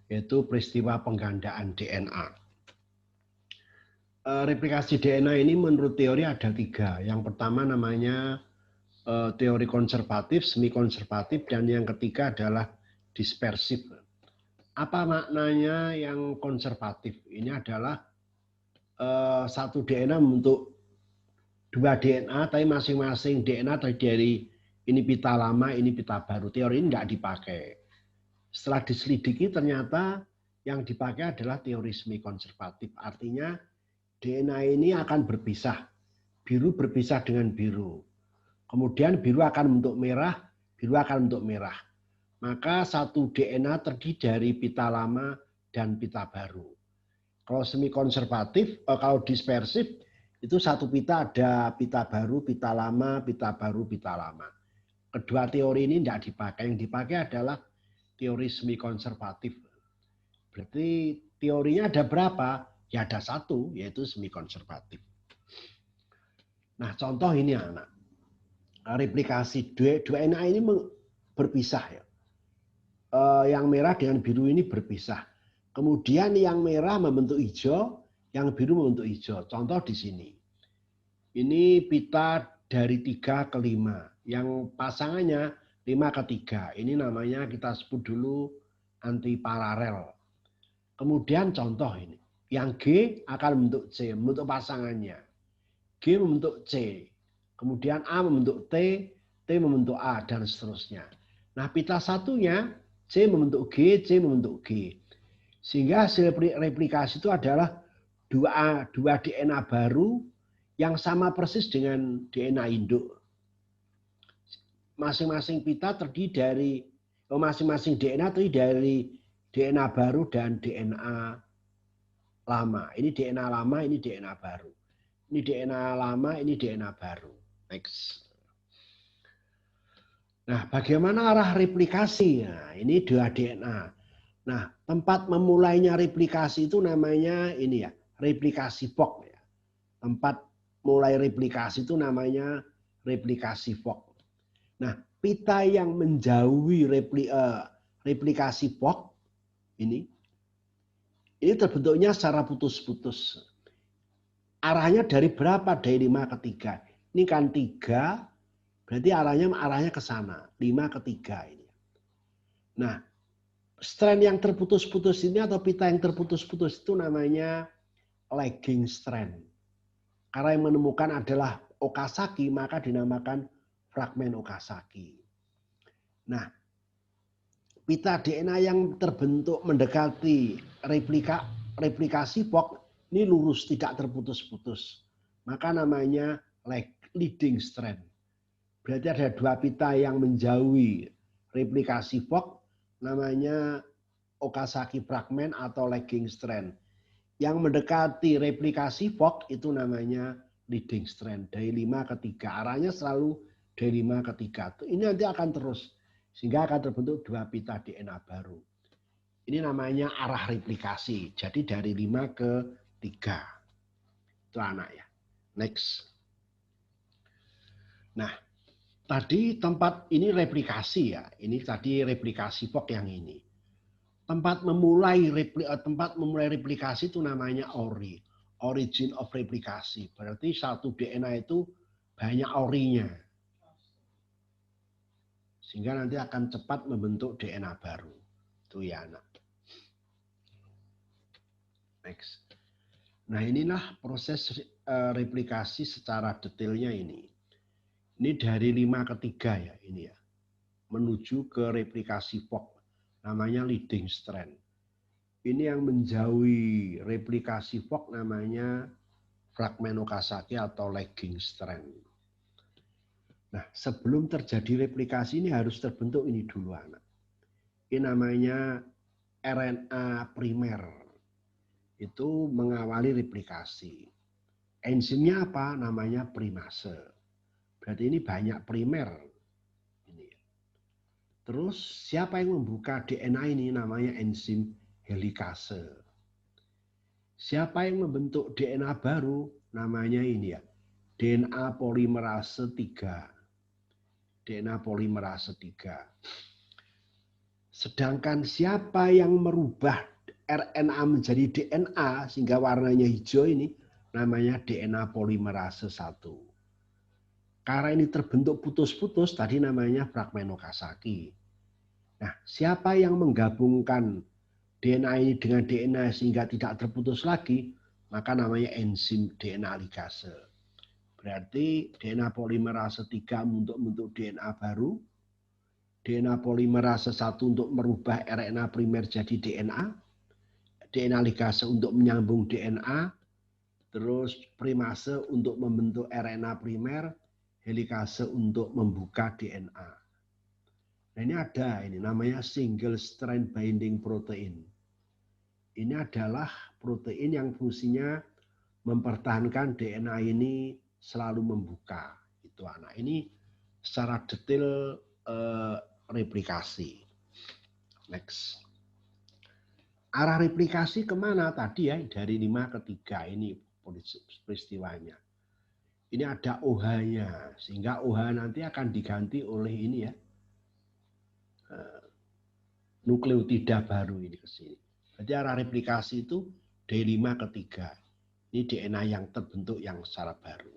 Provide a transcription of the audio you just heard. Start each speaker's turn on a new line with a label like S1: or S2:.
S1: yaitu peristiwa penggandaan DNA. Replikasi DNA ini menurut teori ada 3. Yang pertama namanya teori konservatif, semi konservatif, dan yang ketiga adalah dispersif. Apa maknanya yang konservatif? Ini adalah satu DNA membentuk 2 DNA, tapi masing-masing DNA terdiri dari ini pita lama, ini pita baru. Teori ini tidak dipakai. Setelah diselidiki ternyata yang dipakai adalah teori semi konservatif. Artinya DNA ini akan berpisah. Biru berpisah dengan biru. Kemudian biru akan membentuk merah, biru akan membentuk merah. Maka satu DNA terdiri dari pita lama dan pita baru. Kalau semi konservatif, kalau dispersif, itu satu pita ada pita baru, pita lama, pita baru, pita lama. Kedua teori ini tidak dipakai. Yang dipakai adalah teori semi konservatif. Berarti teorinya ada berapa? Ya ada 1, yaitu semi konservatif. Nah, contoh ini anak. Replikasi DNA ini berpisah ya. Yang merah dengan biru ini berpisah. Kemudian yang merah membentuk hijau, yang biru membentuk hijau. Contoh di sini. Ini pita dari 3 ke 5. Yang pasangannya 5 ke 3. Ini namanya kita sebut dulu antiparalel. Kemudian contoh ini. Yang G akan membentuk C, membentuk pasangannya. G membentuk C. Kemudian A membentuk T, T membentuk A, dan seterusnya. Nah, pita satunya C membentuk G, C membentuk G. Sehingga hasil replikasi itu adalah dua DNA baru yang sama persis dengan DNA induk. Masing-masing pita terdiri dari, masing-masing DNA terdiri dari DNA baru dan DNA lama. Ini DNA lama, ini DNA baru. Ini DNA lama, ini DNA baru. Next. Nah, bagaimana arah replikasi? Nah, ini 2 DNA. Nah, tempat memulainya replikasi itu namanya ini ya, replikasi Fock. Ya. Tempat mulai replikasi itu namanya replikasi Fock. Nah, pita yang menjauhi replikasi Fock ini terbentuknya secara putus-putus. Arahnya dari berapa? Dari 5 ke 3. Ini kan 3, berarti arahnya ke sana. 5 ke 3 ini. Nah, strand yang terputus-putus ini atau pita yang terputus-putus itu namanya lagging strand. Karena yang menemukan adalah Okazaki, maka dinamakan fragmen Okazaki. Nah, pita DNA yang terbentuk mendekati replikasi Fock ini lurus, tidak terputus-putus. Maka namanya leading strand. Berarti ada 2 pita yang menjauhi replikasi Fock, namanya Okazaki fragment atau lagging strand. Yang mendekati replikasi Fock itu namanya leading strand. Dari 5 ke 3. Arahnya selalu dari 5 ke 3. Ini nanti akan terus. Sehingga akan terbentuk 2 pita DNA baru. Ini namanya arah replikasi. Jadi dari 5 ke 3. Itu anak ya. Next. Nah, tadi tempat ini replikasi ya. Ini tadi replikasi Fock yang ini. Tempat memulai replikasi itu namanya ORI. Origin of replikasi. Berarti satu DNA itu banyak ORI-nya. Sehingga nanti akan cepat membentuk DNA baru. Itu ya anak. Next. Nah, inilah proses replikasi secara detailnya ini. Ini dari 5 ke 3 ya, ini ya. Menuju ke replikasi Fock, namanya leading strand. Ini yang menjauhi replikasi Fock namanya fragmen Okazaki atau lagging strand. Nah, sebelum terjadi replikasi ini harus terbentuk ini dulu anak. Ini namanya RNA primer. Itu mengawali replikasi. Enzimnya apa? Namanya primase. Berarti ini banyak primer. Ini. Terus siapa yang membuka DNA ini? Namanya enzim helikase. Siapa yang membentuk DNA baru? Namanya ini ya. DNA polimerase 3. DNA polimerase 3. Sedangkan siapa yang merubah RNA menjadi DNA sehingga warnanya hijau ini namanya DNA polimerase 1. Karena ini terbentuk putus-putus tadi namanya fragmentokasaki. Nah, siapa yang menggabungkan DNA ini dengan DNA sehingga tidak terputus lagi, maka namanya enzim DNA ligase. Berarti DNA polimerase 3 untuk membentuk DNA baru, DNA polimerase 1 untuk merubah RNA primer jadi DNA, DNA ligase untuk menyambung DNA, terus primase untuk membentuk RNA primer, helikase untuk membuka DNA. Nah, ini ada, ini namanya single strand binding protein. Ini adalah protein yang fungsinya mempertahankan DNA ini selalu membuka. Itu anak. Ini secara detail replikasi. Next. Arah replikasi kemana tadi ya? Dari 5 ke 3 ini peristiwanya. Ini ada OH-nya, sehingga OH nanti akan diganti oleh ini ya, nukleotida baru ini ke sini. Jadi arah replikasi itu D5 ke 3. Ini DNA yang terbentuk yang secara baru.